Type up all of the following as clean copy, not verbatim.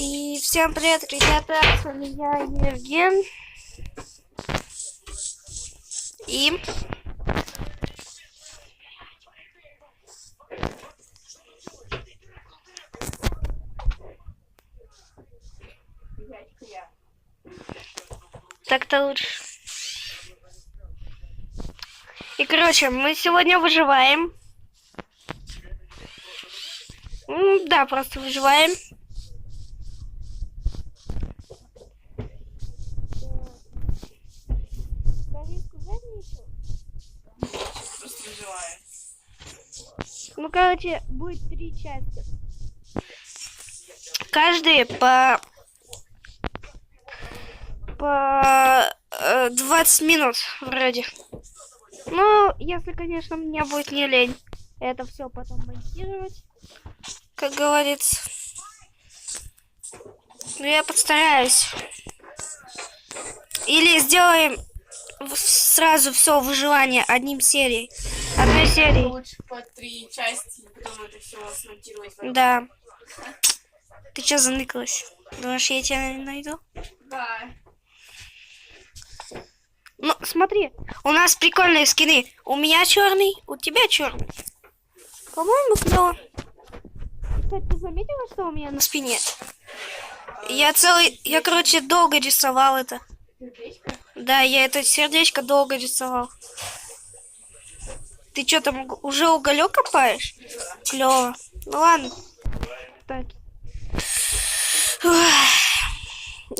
И всем привет, ребята, с вами я, Евген. И... Так-то лучше. И, короче, мы сегодня выживаем. Да, просто выживаем. Просто выживаем. Ну, короче, будет 3 части. Каждые по 20 минут вроде. Ну, если, конечно, мне будет не лень это все потом монтировать, как говорится. Но я постараюсь. Или сделаем сразу все выживание одной серией. Лучше по 3 части, и потом это все смонтировать. Да. Ты что заныкалась? Думаешь, я тебя не найду? Да. Ну, смотри, у нас прикольные скины. У меня черный, у тебя черный. По-моему, клево. Кстати, ты заметила, что у меня на спине? Я, короче, долго рисовал это. Сердечко? Да, я это сердечко долго рисовал. Ты что там, уже уголек копаешь? Клево. Ну ладно. Так.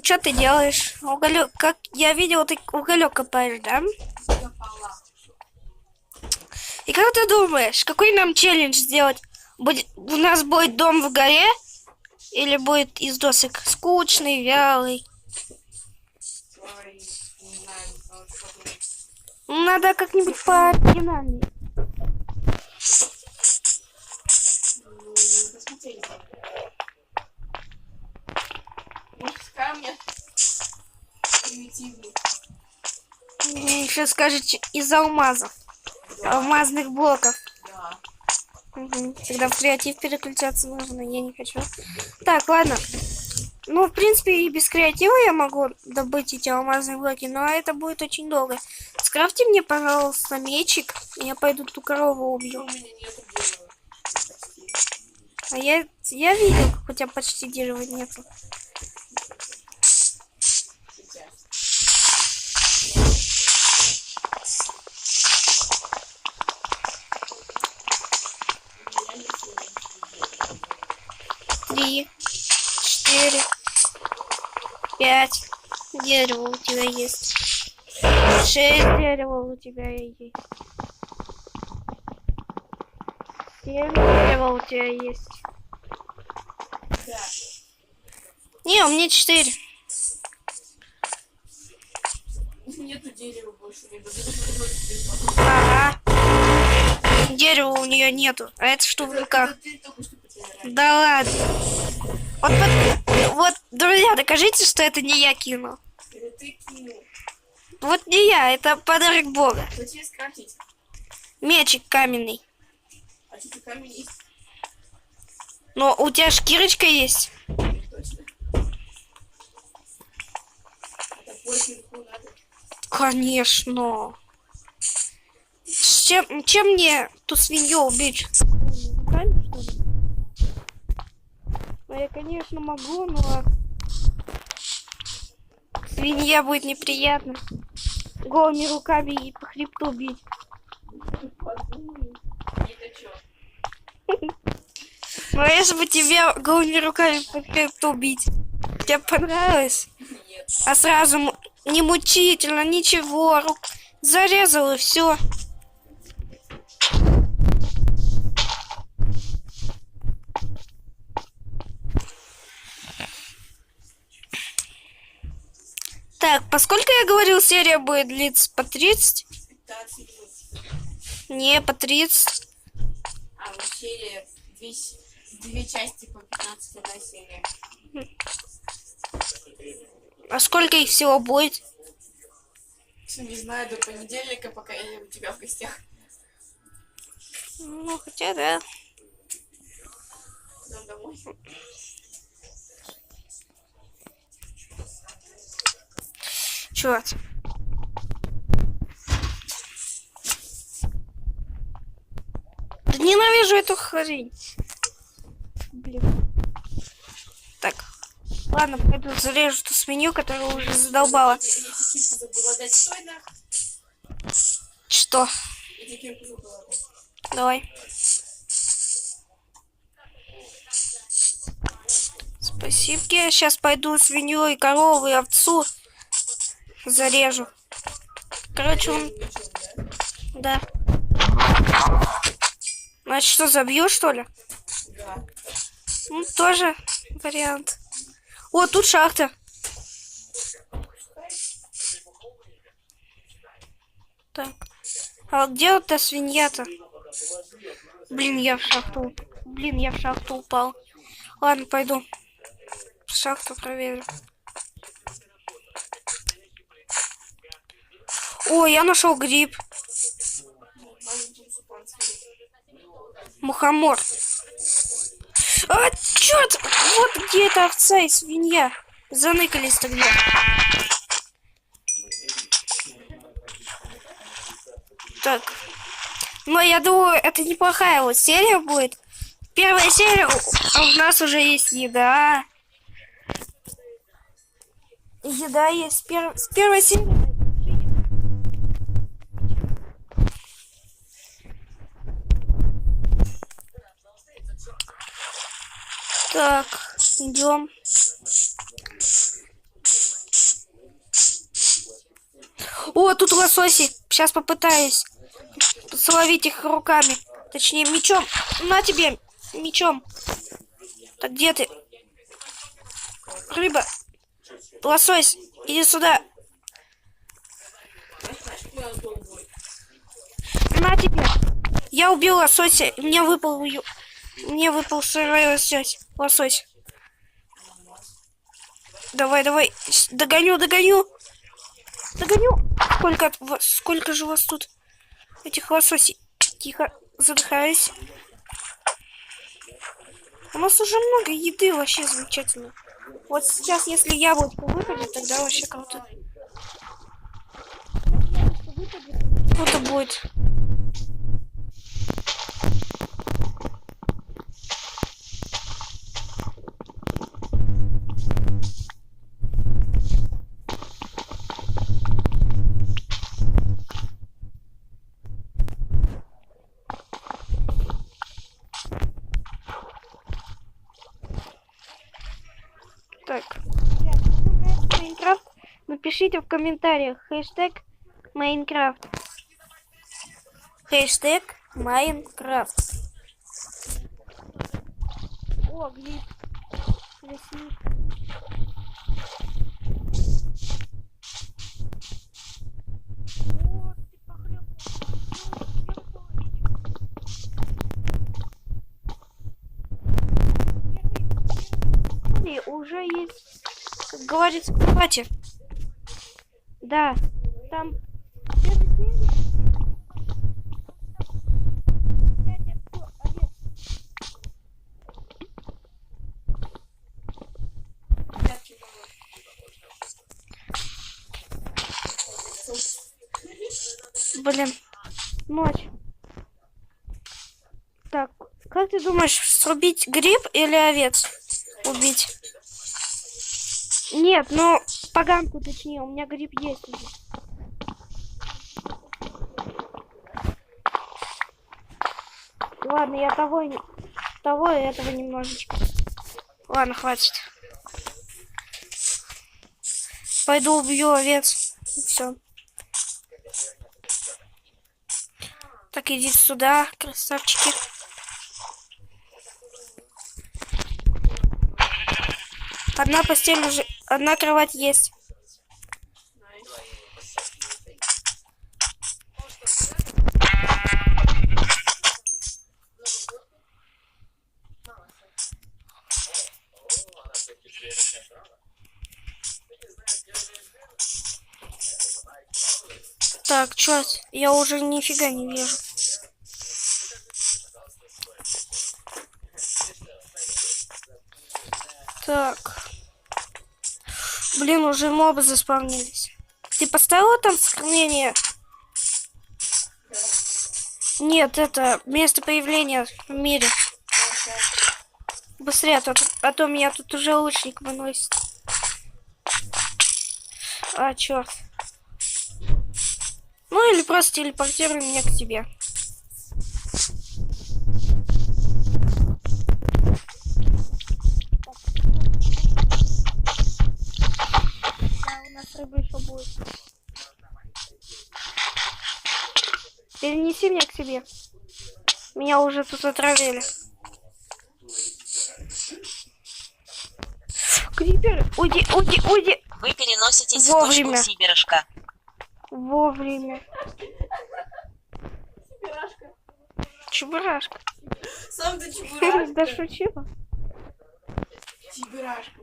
Что ты делаешь? Уголек, как я видел, ты уголек копаешь, да? И как ты думаешь, какой нам челлендж сделать? У нас будет дом в горе или будет из досок? Скучный, вялый. Надо как-нибудь пооригинальней. Может, с камня? Примитивный. Еще скажете, из алмазов. Алмазных блоков. Да. Угу. Всегда в креатив переключаться нужно, я не хочу. Так, ладно. Ну, в принципе, и без креатива я могу добыть эти алмазные блоки, но это будет очень долго. Скрафти мне, пожалуйста, мечик, и я пойду ту корову убью. У меня нету дерева. А я видел, как у тебя почти дерева нету. Три, 4, 5 дерева у тебя есть. 6 дерева у тебя есть. 7 дерева у тебя есть. Да. Не, у меня 4. Нету дерева больше. Ага. Дерева у нее нету. А это что в руках? Да ладно. Вот, друзья, докажите, что это не я кинул. Это ты кинул. Вот не я, это подарок Бога. Что тебе скрафтить? Мечик каменный. А что-то камень есть? Но у тебя шкирочка есть. Точно. Это больше вверху надо. Конечно. Чем мне ту свинью убить? Руками, что ли? Ну, я, конечно, могу, но свинья будет неприятно. Голыми руками и по хребту бить. Ну, если бы тебе голыми руками по хребту бить, тебе понравилось? Нет. А сразу не мучительно, ничего, зарезал и все. Так, поскольку я говорил, серия будет длиться по 30? 15 минут. Не, по 30. А вот серия, две части по 15, одна серия. А сколько их всего будет? Не знаю, до понедельника, пока я у тебя в гостях. Ну, хотя да. Потом домой. Черт. Да ненавижу эту хрень. Блин. Так. Ладно, пойду зарежу ту свинью, которая уже задолбала. Я чуть-чуть забыла дать. Стой, да. Что? Я кирку забыла дать. Давай. Спасибо. Я сейчас пойду свинью и корову и овцу зарежу. Короче, он... Да. Значит, что, забью, что ли? Да. Ну, тоже вариант. О, тут шахта. Так. А вот где вот та свинья-то? Блин, я в шахту. Блин, я в шахту упал. Ладно, пойду. Шахту проверю. О, я нашел гриб. Мухомор. А, черт! Вот где эта овца и свинья. Заныкались-то где. Так. Ну, я думаю, это неплохая вот серия будет. Первая серия, а у нас уже есть еда. Еда есть. С первой серии. Так, идем. О, тут лососи. Сейчас попытаюсь словить их руками. Точнее, мечом. На тебе, мечом. Так, где ты? Рыба. Лосось, иди сюда. На тебе. Я убил лосося. Мне выпал сырой лосось. Лосось. Давай, давай. Догоню. Догоню. Сколько же у вас тут этих лососей? Тихо, задыхаюсь. У нас уже много еды, вообще замечательно. Вот сейчас, если яблочко выпадет, тогда вообще круто. Круто будет. Так, Майнкрафт, напишите в комментариях хэштег Майнкрафт. Хэштег Майнкрафт. О, гриб. Лесник. О, ты похлеб. Уже есть, как говорится, кстати. Да, там блин, ночь. Так, как ты думаешь, срубить гриб или овец убить? Нет, ну, поганку точнее, у меня гриб есть уже. Ладно, я того и этого немножечко. Ладно, хватит. Пойду убью овец. Все. Так, идите сюда, красавчики. Одна постель уже, одна кровать есть. Так, чё? Я уже нифига не вижу. Так. Блин, уже мобы заспавнились. Ты поставила там сохранение? Нет, это место появления в мире. Быстрее, а то меня тут уже лучник выносит. А, черт. Ну или просто телепортируй меня к тебе. Да, у нас рыба еще будет. Перенеси меня к себе. Меня уже тут отравили. Крипер, уйди, уйди, уйди. Вы переноситесь Вовремя. в точку Сибирышка. Вовремя. Чебурашка. Чебурашка. Сам ты чебурашка. Да шутила. Чебурашка.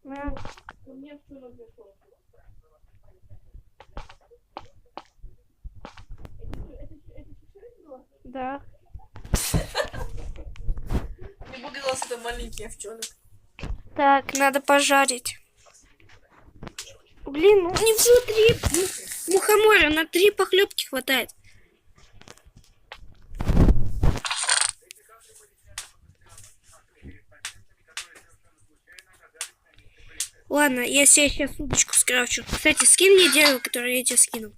Да. Мне вчера пришло. Это было? Да. Мне показалось, это маленький овчонок. Так, надо пожарить. Блин, ну не внутри. Мухомора на 3 похлебки хватает. Ладно, я себе сейчас удочку скрафчу. Кстати, скинь мне дерево, которое я тебе скинул.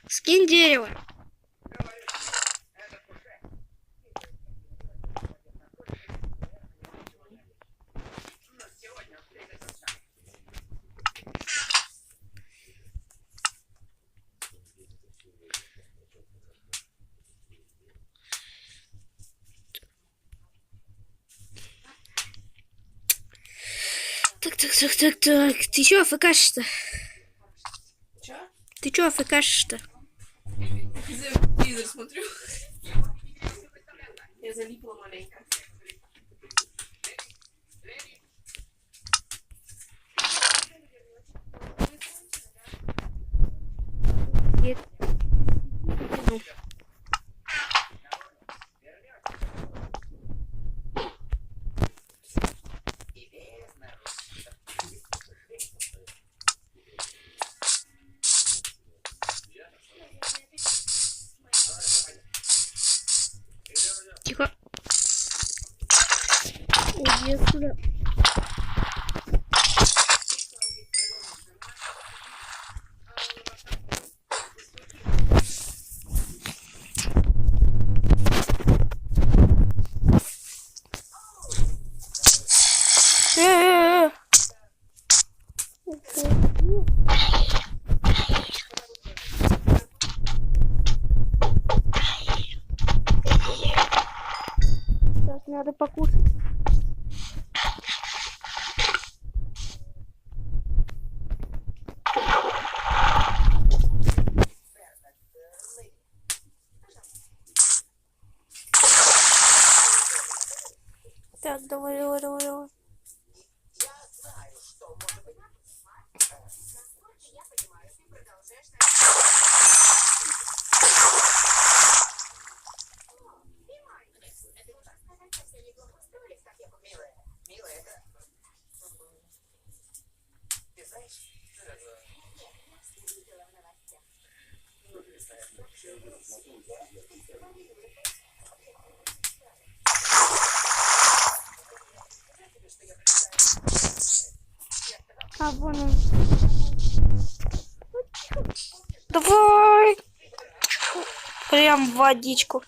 Скинь дерево. Так. Ты чё АФКшишь-то? Чё? Ты чё АФКшишь-то? Я телевизор смотрю. Я залипла маленько. Тихо. Иди отсюда. Сейчас надо покушать. Так, давай. А, вон он. Давай. Прям в водичку.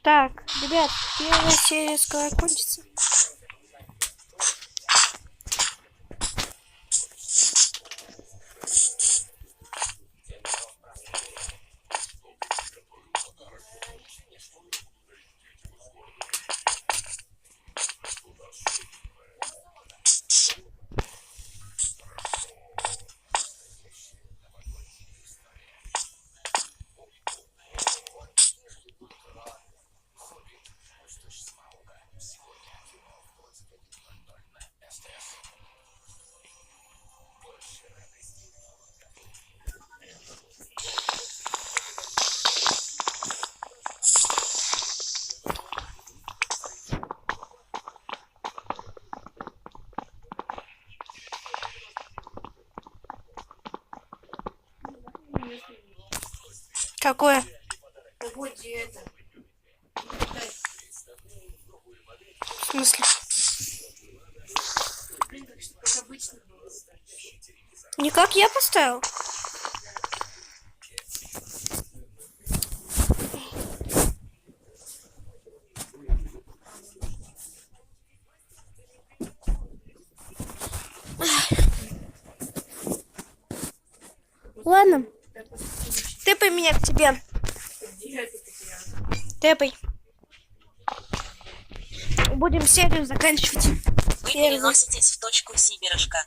Так, ребят, первая серия скоро кончится. Какое? Погоди это. В смысле? Блин, как обычно было. Не как я поставил? Ладно. Тэпай меня к тебе. Тэпай. Будем серию заканчивать. Вы переноситесь в точку Сибирышка.